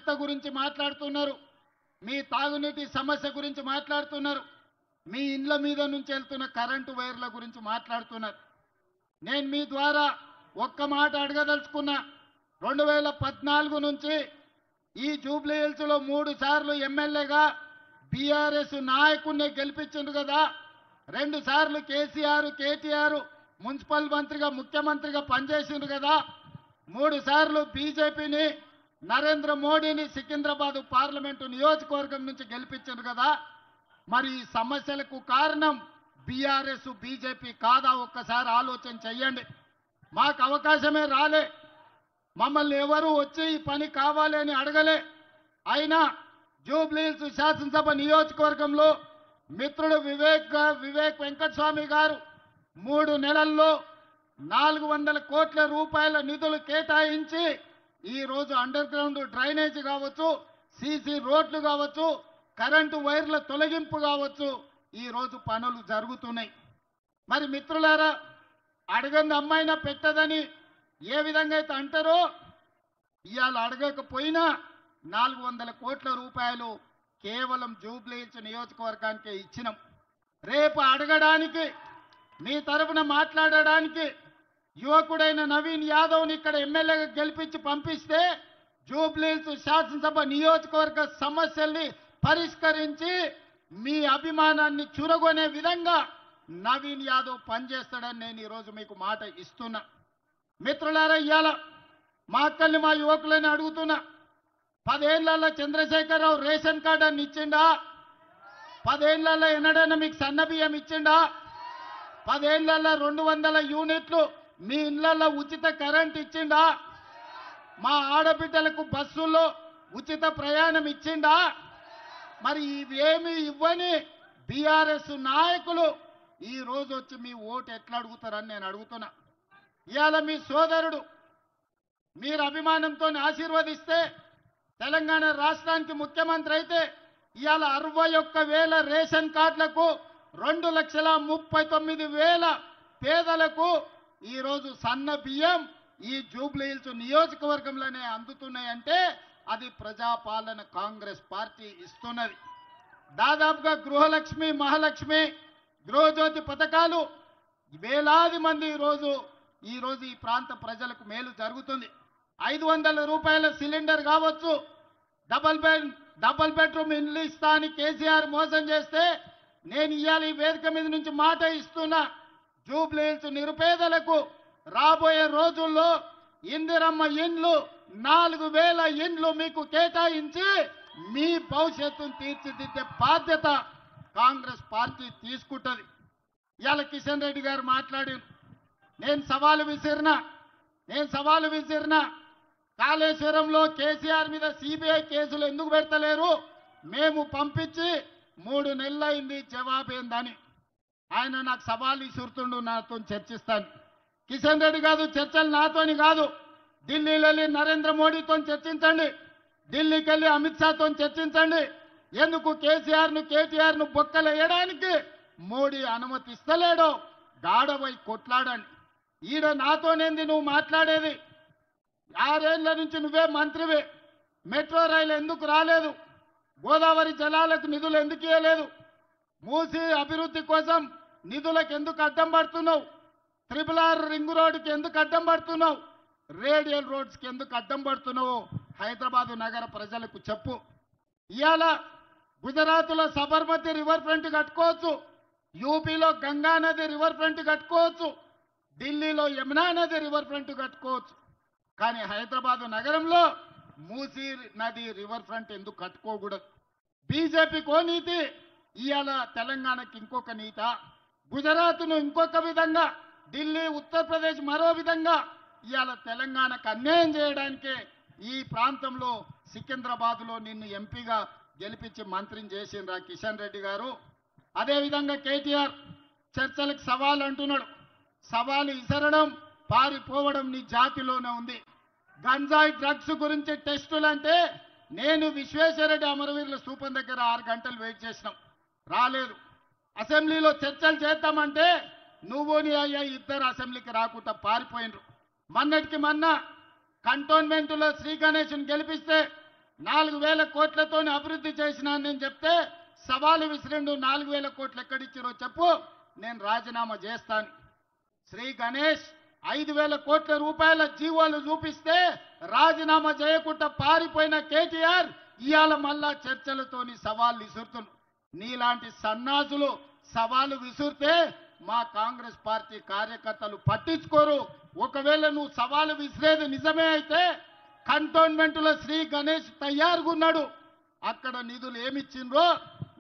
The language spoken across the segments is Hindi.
చెత్త గురించి మాట్లాడుతున్నారు, మీ తాగునీటి సమస్య గురించి మాట్లాడుతున్నారు, మీ ఇండ్ల మీద నుంచి వెళ్తున్న కరెంటు వైర్ల గురించి మాట్లాడుతున్నారు. నేను మీ ద్వారా ఒక్క మాట అడగదలుచుకున్నా. 2014 నుంచి ఈ జూబ్లీ హిల్స్ లో 3 సార్లు ఎమ్మెల్యేగా బీఆర్ఎస్ నాయకుడిని గెలిపించిండు కదా, 2 సార్లు కేటీఆర్ మున్సిపల్ మంత్రిగా ముఖ్యమంత్రిగా పనిచేసిండు కదా, 3 సార్లు బీజేపీని నరేంద్ర మోడీని సికింద్రాబాద్ పార్లమెంటు నియోజకవర్గం నుంచి గెలిపించిండు కదా. మరి ఈ సమస్యలకు కారణం బీఆర్ఎస్ బీజేపీ కాదా? ఒక్కసారి ఆలోచన చెయ్యండి. మాకు అవకాశమే రాలే, మమ్మల్ని ఎవరు వచ్చి ఈ పని కావాలి అని అడగలే. అయినా జూబ్లీహిల్స్ శాసనసభ నియోజకవర్గంలో మిత్రుడు వివేక్ వెంకటస్వామి గారు 3 నెలల్లో 400 కోట్ల రూపాయల నిధులు కేటాయించి ఈ రోజు అండర్ గ్రౌండ్ డ్రైనేజ్ కావచ్చు, సీసీ రోడ్లు కావచ్చు, కరెంటు వైర్ల తొలగింపు కావచ్చు, ఈ రోజు పనులు జరుగుతున్నాయి. మరి మిత్రులారా, అడగంది అమ్మాయినా పెట్టదని ఏ విధంగా అయితే అంటారో, ఇవాళ అడగకపోయినా 400 కోట్ల రూపాయలు కేవలం జూబ్లీహిల్స్ నియోజకవర్గానికి ఇచ్చినాం. రేపు అడగడానికి, మీ తరఫున మాట్లాడడానికి యువకుడైన నవీన్ యాదవ్ని ఇక్కడ ఎమ్మెల్యేగా గెలిపించి పంపిస్తే జూబ్లీహిల్స్ శాసనసభ నియోజకవర్గ సమస్యల్ని పరిష్కరించి మీ అభిమానాన్ని చురగొనే విధంగా నవీన్ యాదవ్ పనిచేస్తాడని నేను ఈరోజు మీకు మాట ఇస్తున్నా. మిత్రులారా, ఇవాళ మా అక్కల్ని మా యువకులని అడుగుతున్నా, 10 ఏళ్లలో చంద్రశేఖరరావు రేషన్ కార్డు అని ఇచ్చిండా? 10 ఏళ్లలో ఎన్నడైనా మీకు సన్న బియ్యం ఇచ్చిండా? 10 ఏళ్లలో 200 యూనిట్లు మీ ఇళ్లలో ఉచిత కరెంట్ ఇచ్చిండా? మా ఆడబిడ్డలకు బస్సుల్లో ఉచిత ప్రయాణం ఇచ్చిండా? మరి ఇవేమి ఇవ్వని బీఆర్ఎస్ నాయకులు ఈ రోజు వచ్చి మీ ఓటు ఎట్లా అడుగుతారని నేను అడుగుతున్నా. ఇవాళ మీ సోదరుడు మీరు అభిమానంతో ఆశీర్వదిస్తే తెలంగాణ రాష్ట్రానికి ముఖ్యమంత్రి అయితే ఇవాళ 61,000 రేషన్ కార్డులకు 2,39,000 పేదలకు ఈరోజు సన్న బియ్యం ఈ జూబ్లీహిల్స్ నియోజకవర్గంలోనే అందుతున్నాయంటే అది ప్రజాపాలన కాంగ్రెస్ పార్టీ ఇస్తున్నది. దాదాపుగా గృహలక్ష్మి, మహాలక్ష్మి, గృహజ్యోతి పథకాలు వేలాది మంది ఈరోజు ఈ ప్రాంత ప్రజలకు మేలు జరుగుతుంది. 500 రూపాయల సిలిండర్ కావచ్చు, డబల్ బెడ్రూమ్ ఇల్లు ఇస్తా అని కేసీఆర్ మోసం చేస్తే నేను ఇవాళ ఈ వేదిక మీద నుంచి మాట ఇస్తున్నా. జూబ్లీహిల్స్ నిరుపేదలకు రాబోయే రోజుల్లో ఇందిరమ్మ ఇండ్లు 4,000 ఇండ్లు మీకు కేటాయించి మీ భవిష్యత్తును తీర్చిదిద్దే బాధ్యత కాంగ్రెస్ పార్టీ తీసుకుంటది. ఇవాళ కిషన్ రెడ్డి గారు మాట్లాడి నేను సవాలు విసిరినా కాళేశ్వరంలో కేసీఆర్ మీద సిబిఐ కేసులు ఎందుకు పెడతలేరు? మేము పంపించి 3 నెలలైంది, జవాబేందని ఆయన నాకు సవాలు విసురుతుండు. నాతో చర్చిస్తాను. కిషన్ రెడ్డి కాదు, చర్చలు నాతోని కాదు. ఢిల్లీలో వెళ్ళి నరేంద్ర మోడీతో చర్చించండి, ఢిల్లీకి వెళ్ళి అమిత్ షాతో చర్చించండి. ఎందుకు కేటీఆర్ను బొక్కలేయడానికి మోడీ అనుమతిస్తలేడో గాడవై కొట్లాడండి. ఈడ నాతోనేంది నువ్వు మాట్లాడేది? 6 ఏళ్ల నుంచి నువ్వే మంత్రివే. మెట్రో రైలు ఎందుకు రాలేదు? గోదావరి జలాలకు నిధులు ఎందుకు ఇవ్వలేదు? మూసి అభివృద్ధి కోసం నిధులకు ఎందుకు అడ్డం పడుతున్నావు? RRR రింగ్ రోడ్డుకి ఎందుకు అడ్డం పడుతున్నావు? రేడియల్ రోడ్స్కి ఎందుకు అడ్డం పడుతున్నావు? హైదరాబాద్ నగర ప్రజలకు చెప్పు. ఇవాళ గుజరాత్లో సబర్మతి రివర్ ఫ్రంట్ కట్టుకోవచ్చు, యూపీలో గంగా నది రివర్ ఫ్రంట్ కట్టుకోవచ్చు, ఢిల్లీలో యమునా నది రివర్ ఫ్రంట్ కట్టుకోవచ్చు. కానీ హైదరాబాద్ నగరంలో మూసీ నది రివర్ ఫ్రంట్ ఎందుకు కట్టుకోకూడదు? బీజేపీకో నీతి, ఇవాళ తెలంగాణకి ఇంకొక నీత. గుజరాత్ను ఇంకొక విధంగా, ఢిల్లీ ఉత్తరప్రదేశ్ మరో విధంగా ఇవాళ తెలంగాణకు అన్యాయం చేయడానికే ఈ ప్రాంతంలో సికింద్రాబాద్లో నిన్ను ఎంపీగా గెలిపించి మంత్రిని చేసిండ్రా కిషన్ రెడ్డి గారు. అదేవిధంగా కేటీఆర్ చర్చలకు సవాల్ అంటున్నాడు. సవాలు ఇసరడం, పారిపోవడం నీ జాతిలోనే ఉంది. గంజాయి డ్రగ్స్ గురించి టెస్టులు అంటే నేను విశ్వేశ్వరరెడ్డి అమరవీరుల స్థూపం దగ్గర 6 గంటలు వెయిట్ చేసినాం, రాలేదు. అసెంబ్లీలో చర్చలు చేద్దామంటే నువ్వు నీ అయ్యా ఇద్దరు అసెంబ్లీకి రాకుండా పారిపోయినరు. మొన్నటికి మొన్న కంటోన్మెంట్లో శ్రీ గణేష్ని గెలిపిస్తే 4,000 కోట్లతో అభివృద్ధి చేసినా నేను చెప్తే సవాలు విసిరిండు 4,000 కోట్లు ఎక్కడిచ్చిరో చెప్పు, నేను రాజీనామా చేస్తాను. శ్రీ గణేష్ 5,000 కోట్ల రూపాయల జీవోలు చూపిస్తే రాజీనామా చేయకుండా పారిపోయిన కేటీఆర్ ఇవాళ మళ్ళా చర్చలతోని సవాళ్ళు విసురుతున్నారు. నీలాంటి సన్నాసులు సవాలు విసురితే మా కాంగ్రెస్ పార్టీ కార్యకర్తలు పట్టించుకోరు. ఒకవేళ నువ్వు సవాలు విసిరేది నిజమే అయితే కంటోన్మెంట్ లో శ్రీ గణేష్ తయారుగా ఉన్నాడు. అక్కడ నిధులు ఏమిచ్చిండ్రో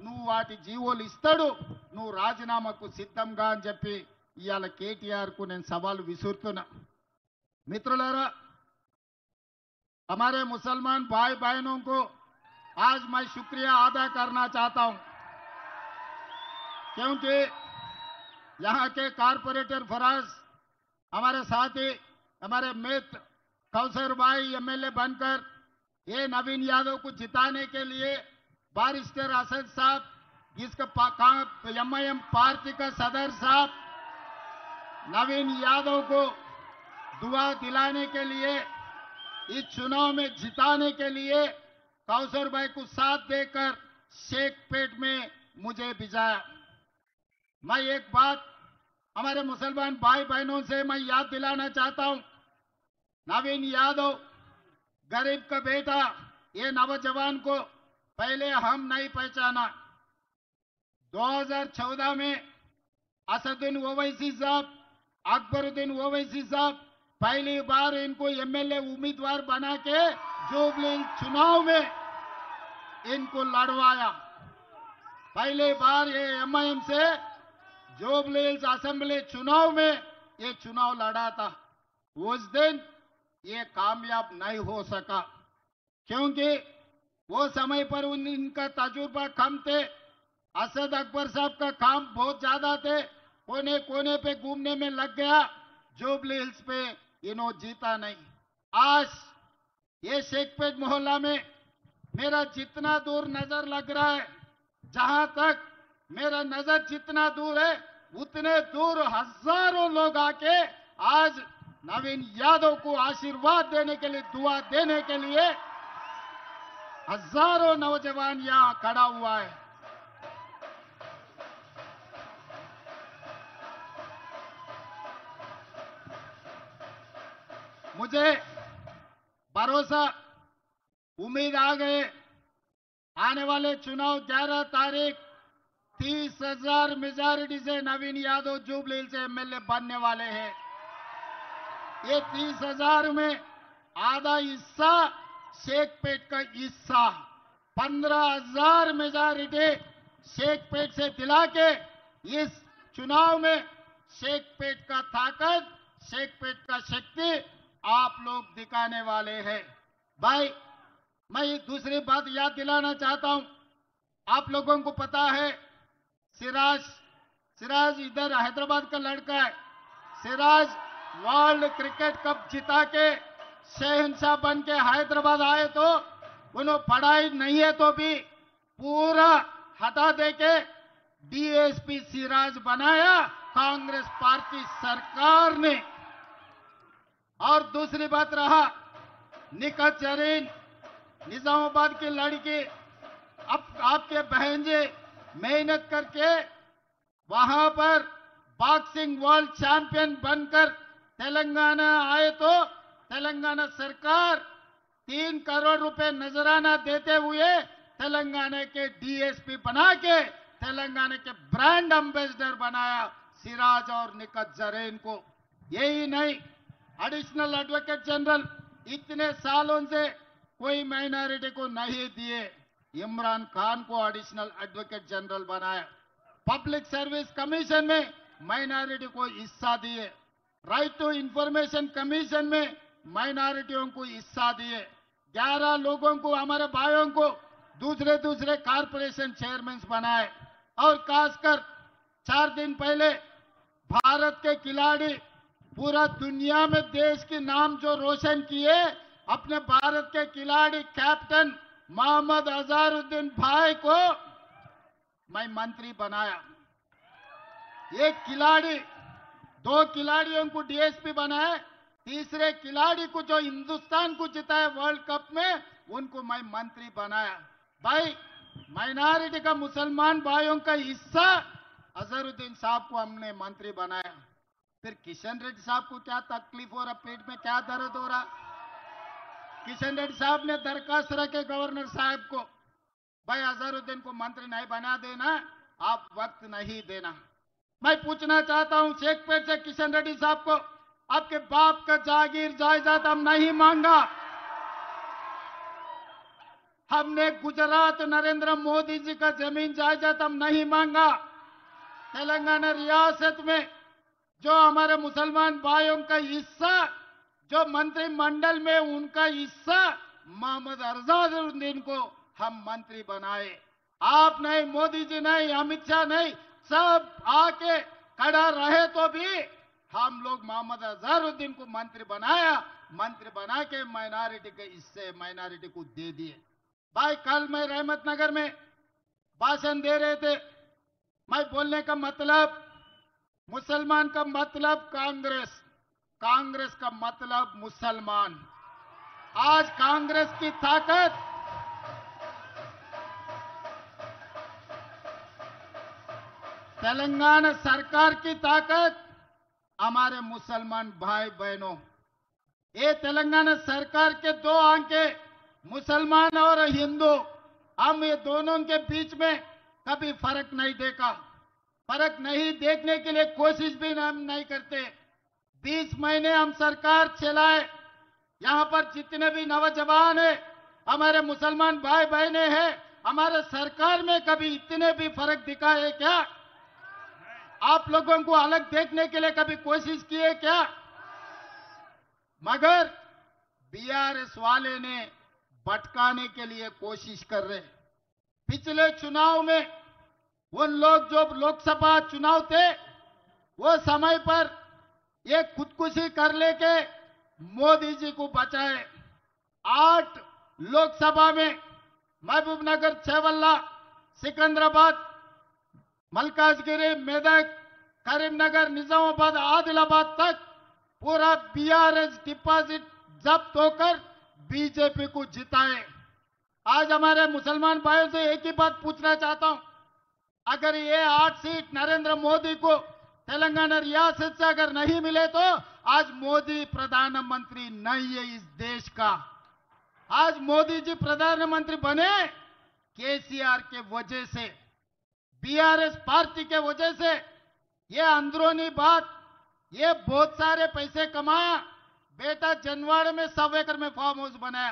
నువ్వు వాటి జీవోలు ఇస్తాడు, నువ్వు రాజీనామాకు సిద్ధంగా అని చెప్పి ఇవాళ కేటీఆర్ కు నేను సవాలు విసురుతున్నా. मित्रुलारा, हमारे मुसलमान भाई बहनों को आज मैं शुक्रिया अदा करना चाहता हूं, क्योंकि यहां के कारपोरेटर फराज हमारे साथी, हमारे मित्र कौसर भाई एमएलए बनकर ये नवीन यादव को जिताने के लिए बारिस्टर असद साहब, इसका एमआईएम पार्टी का सदर साहब नवीन यादव को दुआ दिलाने के लिए, इस चुनाव में जिताने के लिए कौसर भाई को साथ देकर शेखपेट में मुझे भिजाया। मैं एक बात हमारे मुसलमान भाई बहनों से मैं याद दिलाना चाहता हूं, नवीन यादव गरीब का बेटा, ये नौजवान को पहले हम नहीं पहचाना। 2014 में असदुद्दीन ओवैसी साहब, अकबरुद्दीन ओवैसी साहब पहली बार इनको एमएलए उम्मीदवार बना के जुबली चुनाव में इनको लड़वाया। पहली बार ये एमआईएम से जुबली असेंबली चुनाव में ये चुनाव लड़ा था। उस दिन ये कामयाब नहीं हो सका, क्योंकि वो समय पर इनका तजुर्बा कम थे। असद अकबर साहब का काम बहुत ज्यादा थे, कोने कोने पे घूमने में लग गया, जुबली हिल्स पे इन्हों जीता नहीं। आज ये शेखपेट मोहल्ला में मेरा जितना दूर नजर लग रहा है, जहां तक मेरा नजर जितना दूर है उतने दूर हजारों लोग आके आज नवीन यादव को आशीर्वाद देने के लिए, दुआ देने के लिए हजारों नौजवान यहां खड़ा हुआ है। मुझे भरोसा, उम्मीद आ गए, आने वाले चुनाव 11 तारीख 30,000 मेजॉरिटी से नवीन यादव जुबली से एमएलए बनने वाले हैं। ये 30,000 में आधा हिस्सा शेखपेट का हिस्सा, 15,000 मेजॉरिटी शेखपेट से दिला के इस चुनाव में शेखपेट का ताकत, शेखपेट का शक्ति आप लोग दिखाने वाले हैं। भाई, मैं एक दूसरी बात याद दिलाना चाहता हूं, आप लोगों को पता है सिराज इधर हैदराबाद का लड़का है। सिराज वर्ल्ड क्रिकेट कप जिता के शहंशाह बन के हैदराबाद आए तो उन्होंने पढ़ाई नहीं है तो भी पूरा हटा दे के डीएसपी सिराज बनाया कांग्रेस पार्टी सरकार ने। और दूसरी बात रहा निकत जरीन, निजामाबाद की लड़की, अब आपके बहनजी मेहनत करके वहां पर बॉक्सिंग वर्ल्ड चैंपियन बनकर तेलंगाना आए तो तेलंगाना सरकार 3 करोड़ रुपए नजराना देते हुए तेलंगाना के डीएसपी बना के तेलंगाना के ब्रांड एम्बेसडर बनाया सिराज और निकत जरीन को। यही नहीं, एडिशनल एडवोकेट जनरल इतने सालों से कोई माइनॉरिटी को नहीं दिए, इमरान खान को एडिशनल एडवोकेट जनरल बनाया। पब्लिक सर्विस कमीशन में माइनॉरिटी को हिस्सा दिए, राइट टू इंफॉर्मेशन कमीशन में माइनॉरिटियों को हिस्सा दिए, 11 लोगों को, हमारे भाइयों को दूसरे कारपोरेशन चेयरमैन बनाए। और खासकर 4 दिन पहले भारत के खिलाड़ी पूरा दुनिया में देश के नाम जो रोशन किए, अपने भारत के खिलाड़ी कैप्टन मोहम्मद अजहरुद्दीन भाई को मैं मंत्री बनाया। एक खिलाड़ी, 2 खिलाड़ियों को डीएसपी बनाया, तीसरे खिलाड़ी को जो हिंदुस्तान को जिताया वर्ल्ड कप में उनको मैं मंत्री बनाया। भाई माइनॉरिटी का मुसलमान भाइयों का हिस्सा अजहरुद्दीन साहब को हमने मंत्री बनाया। फिर किशन रेड्डी साहब को क्या तकलीफ हो रहा, पेट में क्या दर्द हो रहा? किशन रेड्डी साहब ने दरखास्त रखे गवर्नर साहब को, भाई अजहरुद्दीन को मंत्री नहीं बना देना, आप वक्त नहीं देना। मैं पूछना चाहता हूं शेखपेट से किशन रेड्डी साहब को, आपके बाप का जागीर जायदाद हम नहीं मांगा। हमने गुजरात नरेंद्र मोदी जी का जमीन जायदाद हम नहीं मांगा। तेलंगाना रियासत में जो हमारे मुसलमान भाइयों का हिस्सा, जो मंत्रिमंडल में उनका हिस्सा, मोहम्मद अजहरुद्दीन को हम मंत्री बनाए। आप नहीं, मोदी जी नहीं, अमित शाह नहीं, सब आके खड़ा रहे तो भी हम लोग मोहम्मद अजहरुद्दीन को मंत्री बनाया। मंत्री बना के माइनॉरिटी के हिस्से माइनॉरिटी को दे दिए। भाई कल मैं रहमत नगर में भाषण दे रहे थे, मैं बोलने का मतलब, मुसलमान का मतलब कांग्रेस, कांग्रेस का मतलब मुसलमान। आज कांग्रेस की ताकत, तेलंगाना सरकार की ताकत हमारे मुसलमान भाई बहनों। ये तेलंगाना सरकार के दो आंखें, मुसलमान और हिंदू, हम ये दोनों के बीच में कभी फर्क नहीं देखा। फर्क नहीं देखने के लिए कोशिश भी हम नहीं करते। 20 महीने हम सरकार चलाए, यहां पर जितने भी नौजवान है, हमारे मुसलमान भाई बहने हैं, हमारे सरकार में कभी इतने भी फर्क दिखाए क्या? आप लोगों को अलग देखने के लिए कभी कोशिश किए क्या? मगर बीआरएस वाले ने भटकाने के लिए कोशिश कर रहे। पिछले चुनाव में उन लोग जो लोकसभा चुनाव थे, वो समय पर ये खुदकुशी कर लेके मोदी जी को बचाए। 8 लोकसभा में महबूबनगर, छेवल्ला, सिकंदराबाद, मलकाजगिरी, मेदक, करीमनगर, निजामाबाद, आदिलाबाद तक पूरा बीआरएस डिपॉजिट जब्त होकर बीजेपी को जिताए। आज हमारे मुसलमान भाइयों से एक ही बात पूछना चाहता हूं, अगर ये 8 सीट नरेंद्र मोदी को तेलंगाना रियासत से अगर नहीं मिले तो आज मोदी प्रधानमंत्री नहीं है इस देश का। आज मोदी जी प्रधानमंत्री बने केसीआर के वजह से, बीआरएस पार्टी के वजह से। ये अंदरूनी बात, ये बहुत सारे पैसे कमाया, बेटा जनवाड़े में 100 एकड़ में फार्म हाउस बनाया,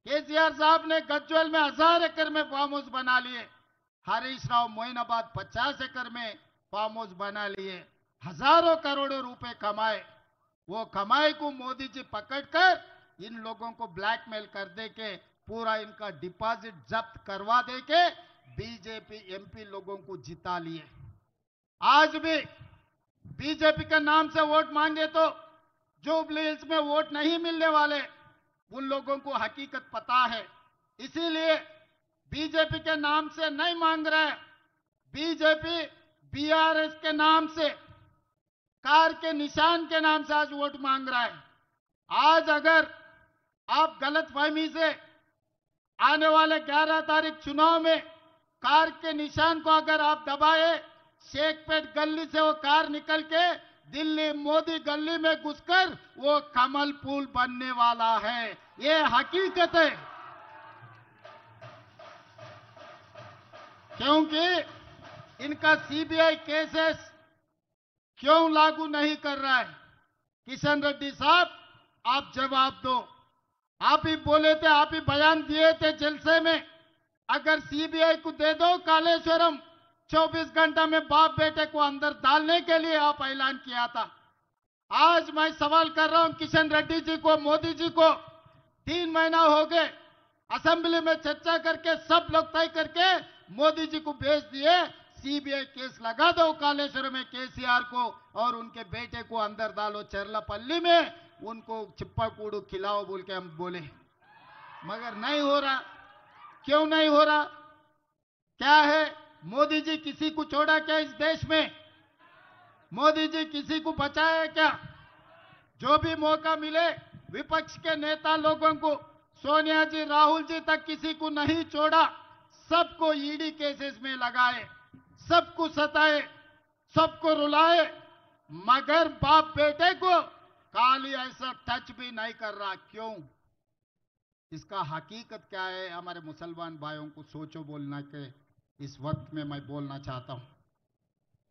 केसीआर साहब ने गज्वेल में 1000 एकड़ में फार्म हाउस बना लिए, हरीश राव मोइनाबाद 50 एकड़ में फार्म हाउस बना लिए, हजारों करोड़ों रुपए कमाए। वो कमाई को मोदी जी पकड़कर इन लोगों को ब्लैकमेल कर दे के पूरा इनका डिपॉजिट जब्त करवा दे के बीजेपी एमपी लोगों को जिता लिए। आज भी बीजेपी के नाम से वोट मांगे तो जुबली हिल्स में वोट नहीं मिलने वाले, उन लोगों को हकीकत पता है। इसीलिए बीजेपी के नाम से नहीं मांग रहे, बीजेपी बीआरएस के नाम से, कार के निशान के नाम से आज वोट मांग रहा है। आज अगर आप गलतफहमी से आने वाले 11 तारीख चुनाव में कार के निशान को अगर आप दबाए, शेखपेट गली से वो कार निकल के दिल्ली मोदी गली में घुसकर वो कमल पुल बनने वाला है, ये हकीकत है। क्योंकि इनका सीबीआई केसेस क्यों लागू नहीं कर रहा है? किशन रेड्डी साहब, आप जवाब दो। आप ही बोले थे, आप ही बयान दिए थे जलसे में, अगर सीबीआई को दे दो कालेश्वरम, 24 घंटा में बाप बेटे को अंदर डालने के लिए आप ऐलान किया था। आज मैं सवाल कर रहा हूं किशन रेड्डी जी को, मोदी जी को, 3 महीना हो गए, असेंबली में चर्चा करके सब लोग तय करके मोदी जी को भेज दिए, सीबीआई केस लगा दो कालेश्वर में केसीआर को और उनके बेटे को अंदर डालो चरलापल्ली में, उनको चिप्पा कूड़ू खिलाओ बोल के हम बोले, मगर नहीं हो रहा। क्यों नहीं हो रहा? क्या है, मोदी जी किसी को छोड़ा क्या इस देश में? मोदी जी किसी को बचाया क्या? जो भी मौका मिले विपक्ष के नेता लोगों को सोनिया जी, राहुल जी तक किसी को नहीं छोड़ा। सबको ईडी केसेस में लगाए, सबको सताए, सबको रुलाए, मगर बाप बेटे को काली ऐसा टच भी नहीं कर रहा। क्यों? इसका हकीकत क्या है? हमारे मुसलमान भाइयों को सोचो बोलना के इस वक्त में मैं बोलना चाहता हूं।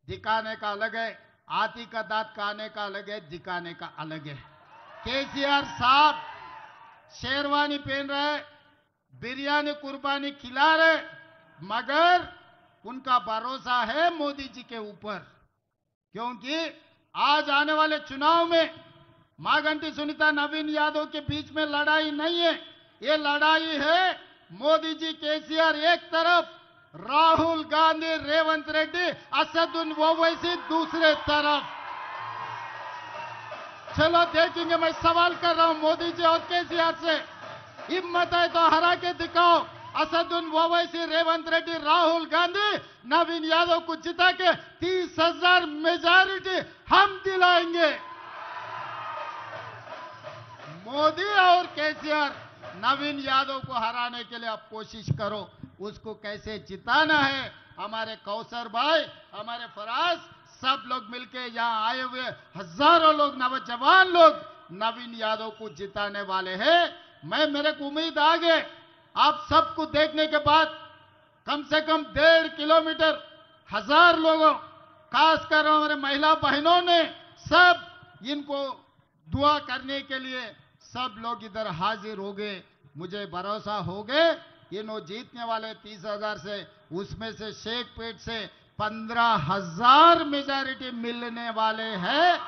दिखाने का अलग है, हाथी का दांत खाने का अलग है, दिखाने का अलग है। केसीआर साहब शेरवानी पहन रहे, बिरयानी कुर्बानी खिला रहे, मगर उनका भरोसा है मोदी जी के ऊपर, क्योंकि आज आने वाले चुनाव में मागंटी सुनीता, नवीन यादव के बीच में लड़ाई नहीं है। ये लड़ाई है मोदी जी, केसीआर एक तरफ, राहुल गांधी, रेवंत रेड्डी, असदुद्दीन ओवैसी दूसरे तरफ। चलो देखेंगे। मैं सवाल कर रहा हूं मोदी जी और केसीआर से, हिम्मत है तो हरा के दिखाओ। असदुद्दीन ओवैसी, रेवंत रेड्डी, राहुल गांधी, नवीन यादव को जिता के 30,000 मेजॉरिटी हम दिलाएंगे। मोदी और केसीआर नवीन यादव को हराने के लिए आप कोशिश करो। उसको कैसे जिताना है, हमारे कौसर भाई, हमारे फराज, सब लोग मिलके यहाँ आए हुए हजारों लोग, नौजवान लोग नवीन यादव को जिताने वाले हैं। मेरे को उम्मीद आ गए आप सबको देखने के बाद, कम से कम 1.5 किलोमीटर 1000 लोगों, खासकर हमारे महिला बहनों ने सब इनको दुआ करने के लिए सब लोग इधर हाजिर हो गए। मुझे भरोसा हो गए इन्हों जीतने वाले 30,000 से, उसमें से शेखपेट से 15,000 मेजॉरिटी मिलने वाले हैं।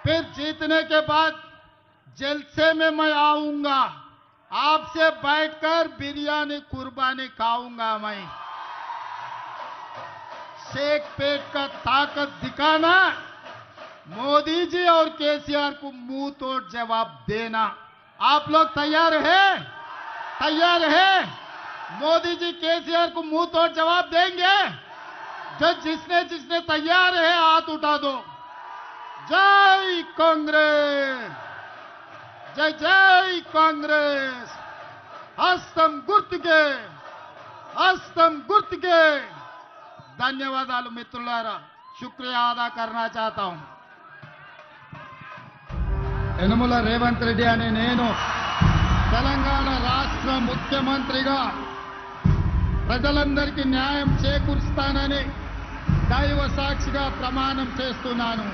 फिर जीतने के बाद जलसे में मैं आऊंगा, आपसे बैठकर बिरयानी कुर्बानी खाऊंगा। मैं शेखपेट का ताकत दिखाना, मोदी जी और केसीआर को मुंह तोड़ जवाब देना। आप लोग तैयार हैं? तैयार हैं? मोदी जी केसीआर को मुंह तोड़ जवाब देंगे? जो जिसने तैयार है हाथ उठा दो। जय कांग्रेस, जय जय कांग्रेस। हस्तम गुर्तुके, हस्तम गुर्तुके। ధన్యవాదాలు మిత్రులారా, శుక్రియా అదా करना चाहता हूं। యనమల రేవంత్ రెడ్డి అనే నేను తెలంగాణ రాష్ట్ర ముఖ్యమంత్రిగా ప్రజలందరికీ న్యాయం చేకూరుస్తానని దైవ సాక్షిగా ప్రమాణం చేస్తున్నాను।